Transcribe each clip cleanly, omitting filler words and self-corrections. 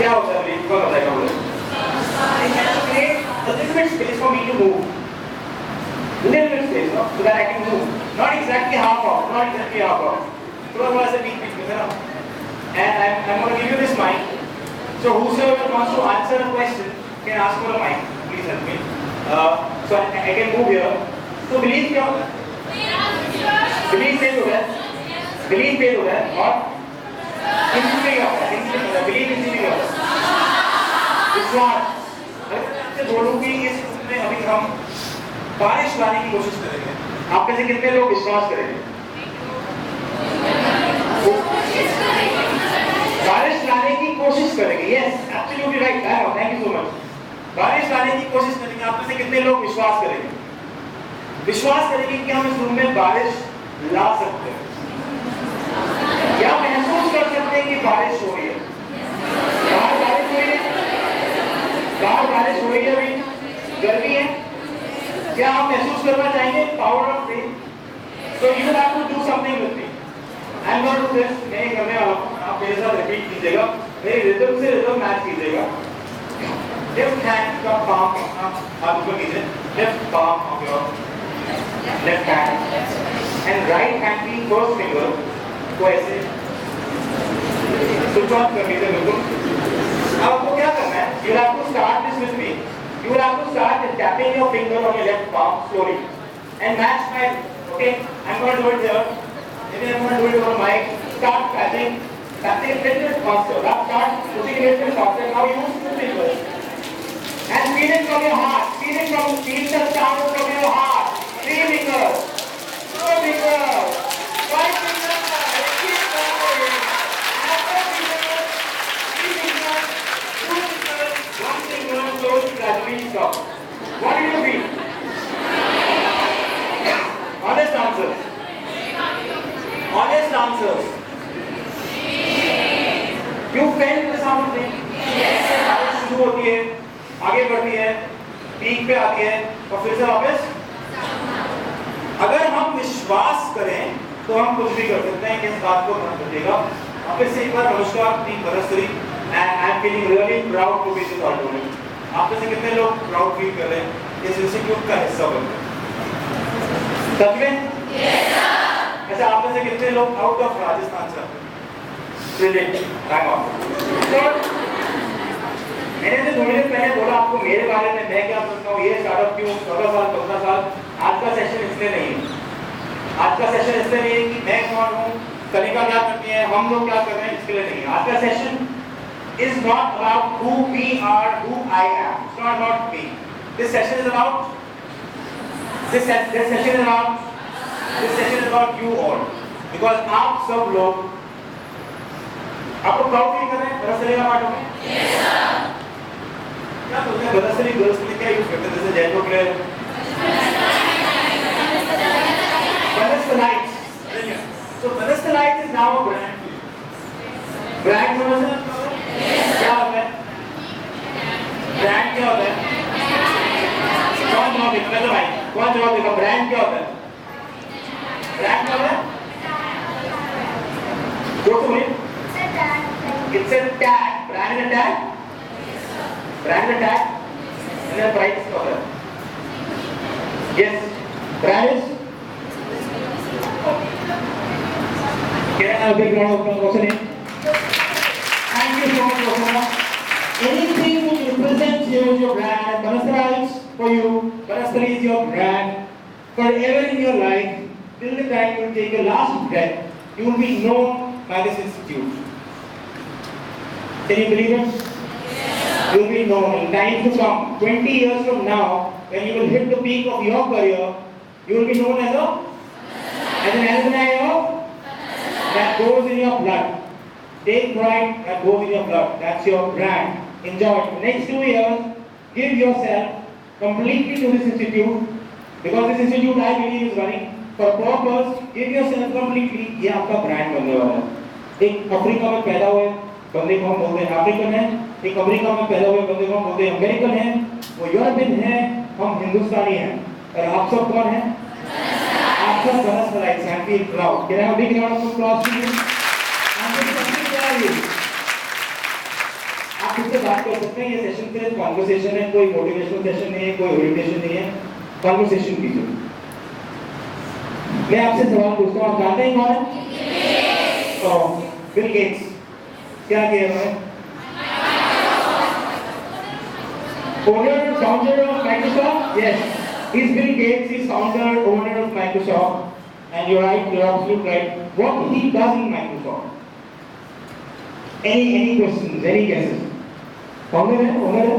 क्या होता है बिलीफ? कौन बताएगा मुझे? Create a little bit space for me to move. Little bit space, no? So that I can move. Not exactly half off. Not exactly half off. थोड़ा सा बीच बीच में है ना? And I'm going to give you this mic. So whosoever wants to answer a question can ask for a mic. Please help me. So I can move here. So belief क्या होता है? Belief fail हो गया. Belief fail हो गया और instinct क्या होता है? Belief इंस्टिंक्ट क्या होता है? विश्वास. आपसे बोलूं कि इस में अभी हम बारिश लाने की कोशिश करेंगे. आप में से कितने लोग विश्वास करेंगे? बारिश लाने की कोशिश करेंगे. Yes, absolutely right. Thank you so much. बारिश लाने की कोशिश करेंगे. आप में से कितने लोग विश्वास करेंगे? विश्वास करेंगे कि हम इस रूम में बारिश ला सकते हैं. क्या महसूस कर सकते हैं कि बारिश हो रही है? बाहर बारिश हो रही है. बाहर बारिश हो रही है. अभी गर्मी है. क्या हम महसूस करना चाहेंगे power of faith? So you will have to do something with me. I am going to do this. मैं करने वाला हूँ. आप मेरे साथ रिपीट कीजिएगा. मेरी रिदम से रिदम मैच कीजिएगा. Left hand का palm आप ऊपर कीजिए. Left palm of your left hand and right hand की first finger को ऐसे switch on कर लीजिए बिल्कुल. अब आपको क्या करना है? You will have to start this with me. You will have to start tapping your finger on your left palm slowly and match my. Okay, I'm going to do it here. Maybe I'm going to do it over mic. Start tapping a little bit faster. Start pushing a little bit faster. Now use two fingers and feel it from your heart. Feel the sound from your heart. 3 fingers, 4 fingers, 5 fingers. Keep going. And 4 fingers, 3 fingers, 2 fingers, 1 finger. Slowly, gradually stop. What do you feel? Honest answers. Honest answers. You felt the sound thing? Yes. बारिश शुरू होती है, आगे बढ़ती है, peak पे आती है, और फिर से वापस. अगर हम विश्वास करें, तो हम कुछ भी कर सकते हैं. इस बात को ध्यान रखिएगा. आप से एक बार नमस्कार. Team Banasthali, and I am feeling really proud to be this auditorium. आप में से कितने लोग प्राउड फील कर रहे हैं इस इंस्टीट्यूट का हिस्सा बनकर? सच में? Yes sir. अच्छा, आप में से कितने लोग आउट ऑफ राजस्थान से? Brilliant. Hang on. मैंने तो थोड़ी देर पहले बोला आपको मेरे बारे में, मैं क्या सोचता हूँ, ये स्टार्टअप क्यों 14 साल 15 साल. आज का सेशन इसलिए नहीं है. आज का सेशन इसलिए नहीं है कि मैं कौन हूँ, कलिका क्या करती है, हम लोग क्या कर रहे हैं, इसके लिए नहीं है. आज का session is not about who we are, who I am. It's not about me. This session is about this session is about you all. Because आप सब लोग आपको प्राउड फील कर रहे हैं बनस्थली का पार्ट में? Yes sir. क्या बोलते हैं बनस्थली गर्ल्स के लिए क्या यूज करते हैं जैसे जयपुर के लिए? Banasthalites. So Banasthalites is now a brand. Brand समझ रहे हैं? क्या होता है? ब्रांड क्या होता है? कौन जवाब देगा? मैं तो भाई कौन जवाब देगा? ब्रांड क्या होता है? ब्रांड क्या होता है? जो तुम It's a tag. Brand is a tag. Brand is a tag. And the price क्या होता है? Yes. Brand is. Can I have a big round of applause for him? Thank you so much, Osama. Anything which represents you is your brand. Banasthalites for you. Banasthali is your brand. Forever in your life, till the time you take your last breath, you will be known by this institute. Can you believe it? Yes. You will be known in time to come. 20 years from now, when you will hit the peak of your career, you will be known as an alumni that goes in your blood. Take pride that goes in your blood. That's your brand. Enjoy it. The next 2 years, give yourself completely to this institute, because this institute I believe is running for a purpose. Give yourself completely. ये आपका brand बनने वाला है. एक Africa में पैदा हुए बंदे को हम बोलते हैं अफ्रीकन है. एक अमेरिका में पैदा हुए बंदे को हम बोलते हैं अमेरिकन है. वो यूरोपियन है, हम हिंदुस्तानी हैं. और आप सब कौन हैं? आप सब Banasthalites हैं. Feel proud. Can I have a big round of applause for you? आप खुद से बात कर सकते हैं, ये सेशन सिर्फ कॉन्वर्सेशन है, कोई मोटिवेशनल सेशन नहीं है, कोई ओरिएंटेशन नहीं है, कॉन्वर्सेशन कीजिए। मैं आपसे सवाल पूछता हूँ, आप जानते हैं कौन है? तो बिल गेट्स क्या किया उन्होंने? Owner, founder of Microsoft? Yes. He's Bill Gates, he's founder, owner of Microsoft. And you're right, you're absolutely right. What he does in Microsoft? Any questions, any guesses? Founder है, owner है?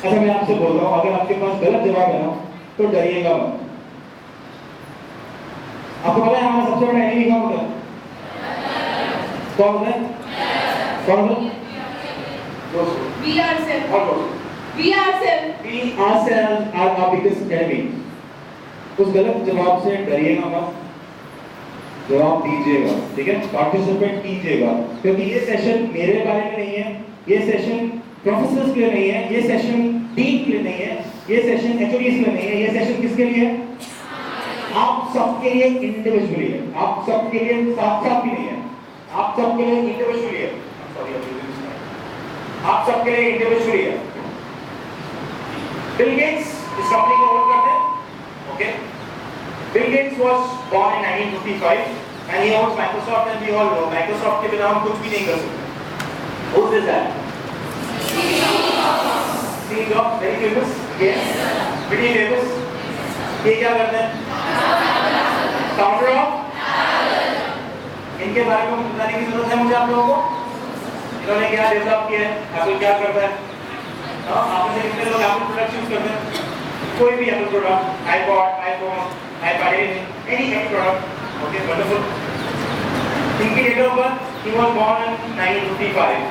अच्छा मैं आपसे बोल रहा हूँ, अगर आपके पास गलत जवाब है ना, तो डरिएगा मत। आपको पता है हमारा सबसे बड़ा एनिमी कौन होता है? कौन होता है? कौन होता है? We ourselves. We ourselves. We ourselves are our biggest enemy. उस गलत जवाब से डरिएगा मत, जवाब दीजिएगा, ठीक है? पार्टिसिपेट कीजिएगा, क्योंकि ये सेशन मेरे बारे में नहीं है, ये सेशन प्रोफेसर्स के लिए नहीं है, ये सेशन डीन के लिए नहीं है, ये सेशन एचओडीज के लिए नहीं है, ये सेशन किसके लिए है? आप सबके लिए इंडिविजुअली है, आप सबके लिए साथ-साथ भी नहीं है, आप सबके लिए इंडिविजुअली है। आप सबके लिए इंडिविजुअली है। बिल गेट्स इस कंपनी को ओन करते हैं, okay? Bill Gates was born in 1955 and he owns Microsoft, and we all know Microsoft के बिना हम कुछ भी नहीं कर सकते। Who is that? Steve Jobs, very famous, yes, pretty famous. ये क्या करते हैं? Founder of? इनके बारे में बताने की जरूरत है मुझे आप लोगों को? इन्होंने क्या डेवलप किया है? एप्पल क्या करता है? आप में से कितने लोग एप्पल प्रोडक्ट यूज करते हैं? कोई भी Apple product, iPod, iPhone, iPad, any product, okay, wonderful. इनकी date of birth, he was born in 1955.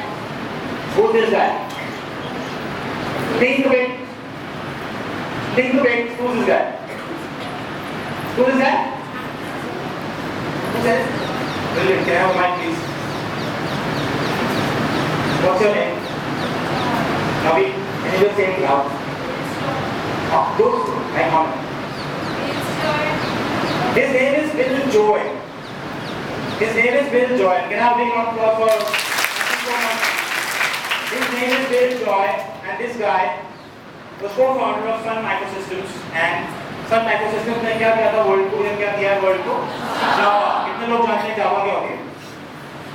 Who is that? Think of it. Think of it. Who is that? Who is that? Who is that? Brilliant. Can I have a mic, please? What's your name? Navi, can you just say it loud? Oh, good. I can't. His name is Bill Joy. His name is Bill Joy. Can I have a big round of applause for? His name is Bill Joy, and this guy was co-founder of Sun Microsystems. And Sun Microsystems ने क्या किया था world को? क्या दिया world को? जावा. कितने लोग जानते हैं जावा क्या होती है?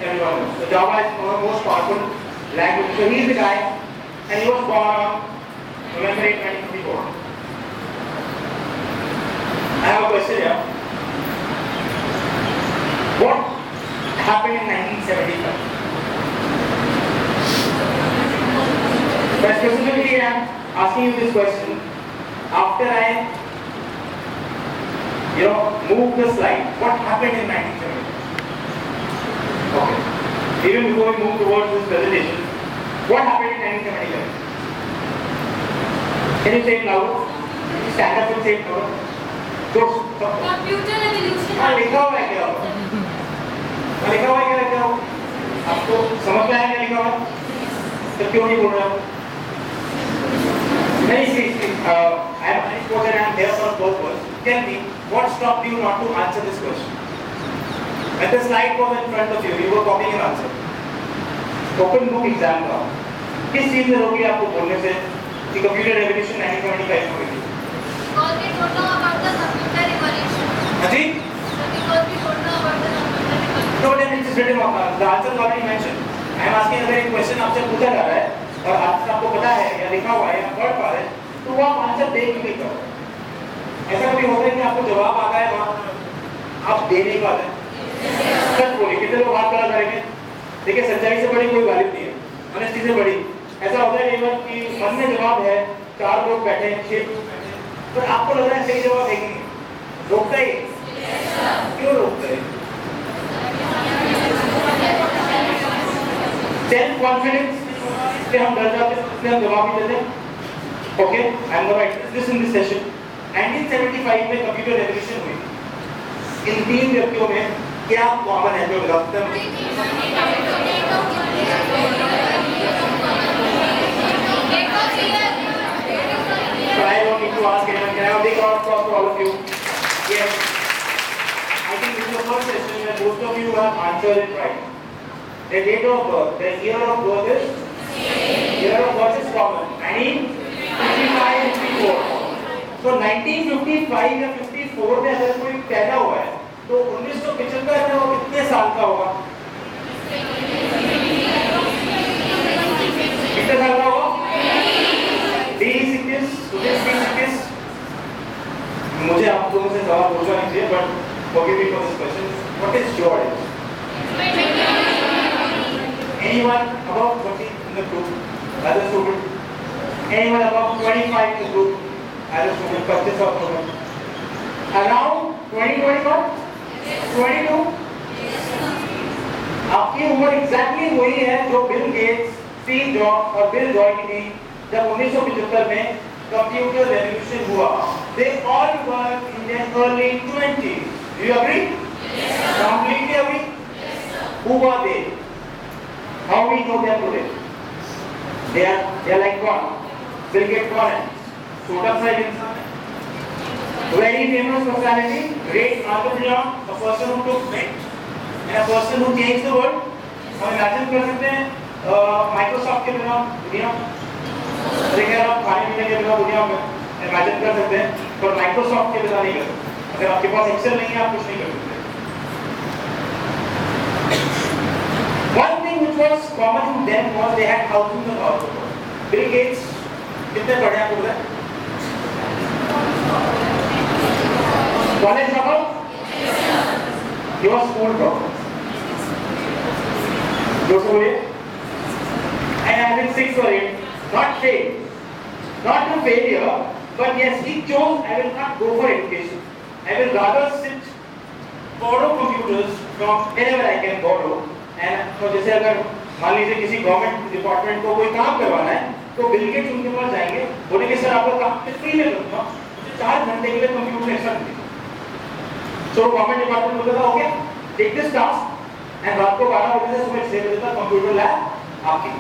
Everyone knows. So Java is one of the most powerful language. So he is the guy, and he was born on November 8, 1954. I have a question here. What happened in 1975? So specifically, I am asking you this question after I, move the slide. What happened in 1975? Okay. Even before we move towards this presentation, what happened in 1975? Can you say it louder? Stand up and say it louder. Computer revolution. हाँ लिखा हुआ है क्या? लिखा हुआ है क्या? आपको समझ में आया क्या लिखा हुआ? तो क्यों नहीं बोल रहे हो? नहीं see, I am unexpected and there for both words. Tell me, what stopped you not to answer this question? When the slide was in front of you, you were copying an answer. Open book exam था। किस चीज़ ने रोकी आपको बोलने से कि computer revolution 1975 में हुई थी? Because we don't know about the computer revolution. हाँ जी? Because we don't know about the computer revolution. No, then it is written on the answer is already mentioned. I am asking अगर एक question आपसे पूछा जा रहा है और answer आपको पता है या लिखा हुआ है या पढ़ पा रहे हैं, तो वो आप आंसर देख के लिखो। ऐसा कभी होता है कि आपको जवाब आता है वहाँ आप दे नहीं पाते? सच बोलिए, कितने लोग हाथ खड़ा करेंगे? देखिए सच्चाई से बड़ी कोई गालिब नहीं है, ऑनेस्टी से बड़ी। ऐसा होता है केवल कि मन में जवाब है, 4 लोग बैठे हैं, 6 लोग बैठे हैं, पर आपको लग रहा है सही जवाब है कि नहीं? रोकता ही? क्यों रोकता है? सेल्फ कॉन्फिडेंस से हम डर जाते हैं, इसलिए हम जवाब नहीं देते। Okay, I am right this in this session. 1975 में कंप्यूटर रेवोल्यूशन हुई। इन 3 व्यक्तियों में क्या कॉमन है जो बता सकते हैं? So I don't need to ask anyone. Can I have a big round of applause for all of you? Yes. I think this is the first session where most of you have answered it right. The date of birth, the year of birth is 1955 या 54 में अगर कोई पैदा हुआ है तो 1975 में वो कितने साल का होगा? कितने साल का होगा? मुझे आप लोगों से सवाल पूछना नहीं चाहिए, but forgive me for this question. What is your age? Anyone above 20 in the group as a student? Anyone above 25 in the group as a student? 25 or student? Around 20, 21? 22? आपकी उम्र एग्जैक्टली वही है जो बिल गेट्स, स्टीव जॉब्स और bill Joy की थी जब 1975 में कंप्यूटर रेवोल्यूशन हुआ. They all were in their early 20s. Do you agree? Yes, sir. Completely agree? Yes, sir. Who were they? How we know them today? They are like what? Bill Gates कौन है? छोटा सा इंसान है. Very famous personality, great entrepreneur, a person who took risks, and a person who changed the world. हम imagine कर सकते हैं Microsoft के बिना दुनिया, देखिए आप खाने पीने के बिना दुनिया में imagine कर सकते हैं, पर Microsoft के बिना नहीं कर सकते. अगर आपके पास Excel नहीं है आप कुछ नहीं कर सकते. One thing which was common to them was they had thousands of hours. Bill Gates कितने पढ़े आपको पता है? College dropout? He was school dropout. दोस्तों बोलिए. And I think 6 or 8, not fail, not a failure, but yes, he chose I will not go for education. I will rather sit, borrow computers from wherever I can borrow. And तो जैसे अगर मान लीजिए किसी government department को कोई काम करवाना है तो बिल गेट्स उनके पास जाएंगे, बोलेंगे सर आपका काम फ्री में करूँगा, मुझे 4 घंटे के लिए कंप्यूटर एक्स्ट्रा दीजिए. तो गवर्नमेंट डिपार्टमेंट बोलता था okay take this task and रात को 12 बजे से सुबह 6 बजे तक कंप्यूटर लैब आपकी.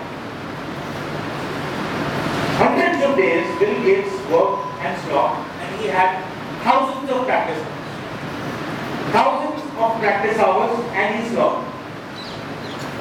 Hundreds of days Bill Gates worked and slogged, and he had thousands of practice hours, and he slogged.